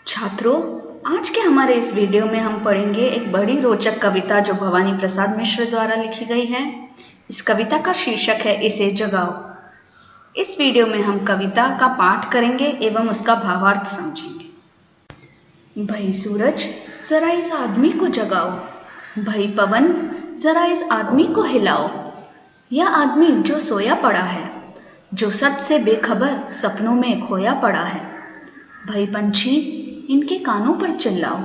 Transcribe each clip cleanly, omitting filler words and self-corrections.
छात्रों, आज के हमारे इस वीडियो में हम पढ़ेंगे एक बड़ी रोचक कविता जो भवानी प्रसाद मिश्र द्वारा लिखी गई है। इस कविता का शीर्षक है इसे जगाओ। इस वीडियो में हम कविता का पाठ करेंगे एवं उसका भावार्थ समझेंगे। भई सूरज, जरा इस आदमी को जगाओ। भई पवन, जरा इस आदमी को हिलाओ। यह आदमी जो सोया पड़ा है, जो सच से बेखबर सपनों में खोया पड़ा है। भई पंछी, इनके कानों पर चिल्लाओ।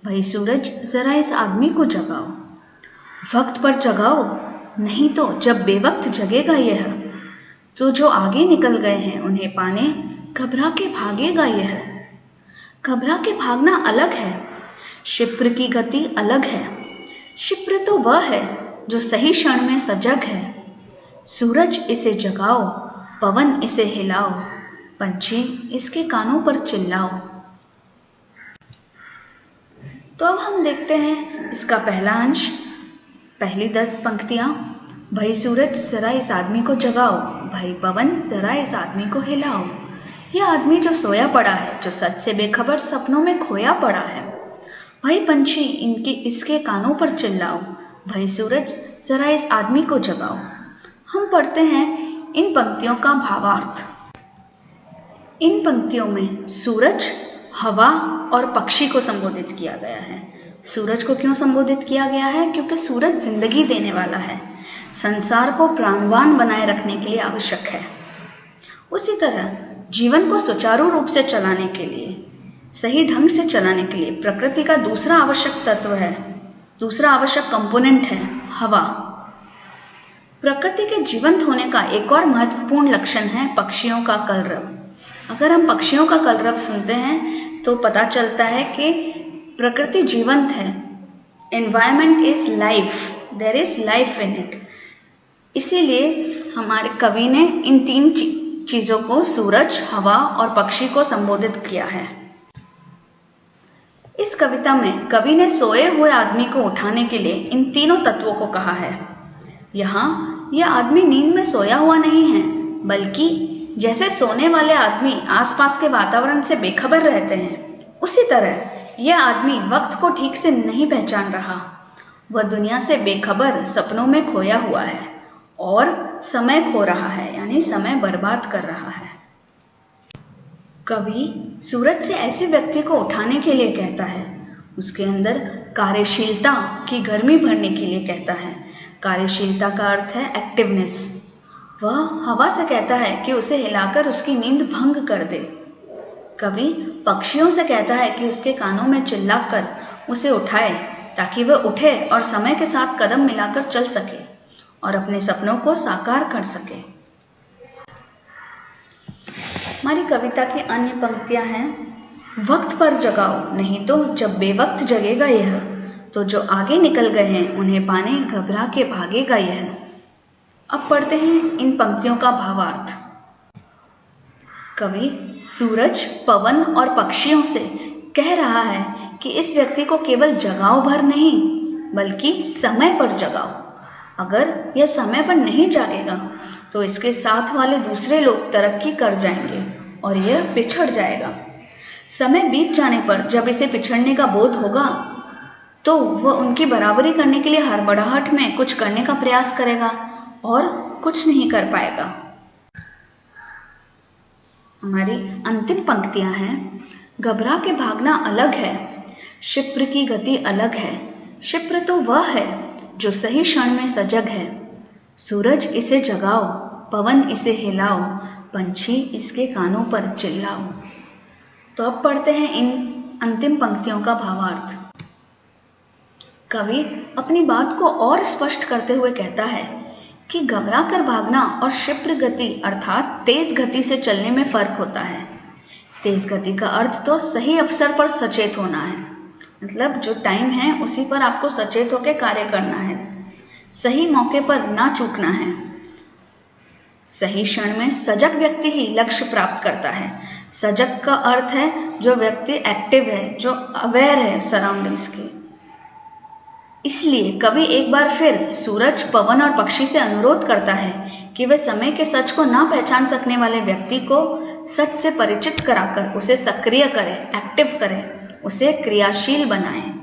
भई सूरज, जरा इस आदमी को जगाओ। वक्त पर जगाओ, नहीं तो जब बेवक्त जगेगा यह, तो जो आगे निकल गए हैं उन्हें पाने घबरा के भागेगा यह। घबरा के भागना अलग है, क्षिप्र की गति अलग है। क्षिप्र तो वह है जो सही क्षण में सजग है। सूरज, इसे जगाओ। पवन, इसे हिलाओ। पंछी, इसके कानों पर चिल्लाओ। तो अब हम देखते हैं इसका पहला अंश, पहली 10 पंक्तियां। भई सूरज, जरा इस आदमी को जगाओ। भई पवन, जरा इस आदमी को हिलाओ। यह आदमी जो सोया पड़ा है, जो सच से बेखबर सपनों में खोया पड़ा है। भई पंछी, इसके कानों पर चिल्लाओ। भई सूरज, जरा इस आदमी को जगाओ। हम पढ़ते हैं इन पंक्तियों का भावार्थ। इन पंक्तियों में सूरज, हवा और पक्षी को संबोधित किया गया है। सूरज को क्यों संबोधित किया गया है? क्योंकि सूरज जिंदगी देने वाला है, संसार को प्राणवान बनाए रखने के लिए आवश्यक है। उसी तरह जीवन को सुचारू रूप से चलाने के लिए, सही ढंग से चलाने के लिए प्रकृति का दूसरा आवश्यक तत्व है, दूसरा आवश्यक कंपोनेंट है हवा। प्रकृति के जीवंत होने का एक और महत्वपूर्ण लक्षण है पक्षियों का कलरव। अगर हम पक्षियों का कलरव सुनते हैं तो पता चलता है कि प्रकृति जीवंत है। Environment is life, there is life in it. इसीलिए हमारे कवि ने इन 3 चीजों को, सूरज, हवा और पक्षी को संबोधित किया है। इस कविता में कवि ने सोए हुए आदमी को उठाने के लिए इन तीनों तत्वों को कहा है। यहाँ यह आदमी नींद में सोया हुआ नहीं है, बल्कि जैसे सोने वाले आदमी आसपास के वातावरण से बेखबर रहते हैं, उसी तरह यह आदमी वक्त को ठीक से नहीं पहचान रहा। वह दुनिया से बेखबर सपनों में खोया हुआ है और समय खो रहा है, यानी समय बर्बाद कर रहा है। कवि सूरज से ऐसे व्यक्ति को उठाने के लिए कहता है, उसके अंदर कार्यशीलता की गर्मी भरने के लिए कहता है। कार्यशीलता का अर्थ है एक्टिवनेस। वह हवा से कहता है कि उसे हिलाकर उसकी नींद भंग कर दे। कवि पक्षियों से कहता है कि उसके कानों में चिल्लाकर उसे उठाए, ताकि वह उठे और समय के साथ कदम मिलाकर चल सके और अपने सपनों को साकार कर सके। हमारी कविता की अन्य पंक्तियां हैं। वक्त पर जगाओ, नहीं तो जब बेवक्त जगेगा यह, तो जो आगे निकल गए हैं उन्हें पाने घबरा के भागेगा यह। अब पढ़ते हैं इन पंक्तियों का भावार्थ। कवि सूरज, पवन और पक्षियों से कह रहा है कि इस व्यक्ति को केवल जगाओ भर नहीं, बल्कि समय पर जगाओ। अगर यह समय पर नहीं जागेगा तो इसके साथ वाले दूसरे लोग तरक्की कर जाएंगे और यह पिछड़ जाएगा। समय बीत जाने पर जब इसे पिछड़ने का बोध होगा तो वह उनकी बराबरी करने के लिए हड़बड़ाहट में कुछ करने का प्रयास करेगा और कुछ नहीं कर पाएगा। हमारी अंतिम पंक्तियां हैं। घबरा के भागना अलग है, क्षिप्र की गति अलग है। क्षिप्र तो वह है जो सही क्षण में सजग है। सूरज, इसे जगाओ। पवन, इसे हिलाओ। पंछी, इसके कानों पर चिल्लाओ। तो अब पढ़ते हैं इन अंतिम पंक्तियों का भावार्थ। कवि अपनी बात को और स्पष्ट करते हुए कहता है कि घबरा कर भागना और क्षिप्र गति अर्थात तेज गति से चलने में फर्क होता है। तेज गति का अर्थ तो सही अवसर पर सचेत होना है, मतलब जो टाइम है उसी पर आपको सचेत होकर कार्य करना है, सही मौके पर ना चूकना है। सही क्षण में सजग व्यक्ति ही लक्ष्य प्राप्त करता है। सजग का अर्थ है जो व्यक्ति एक्टिव है, जो अवेयर है सराउंडिंग्स की। इसलिए कवि एक बार फिर सूरज, पवन और पक्षी से अनुरोध करता है कि वे समय के सच को ना पहचान सकने वाले व्यक्ति को सच से परिचित कराकर उसे सक्रिय करें, एक्टिव करें, उसे क्रियाशील बनाएं।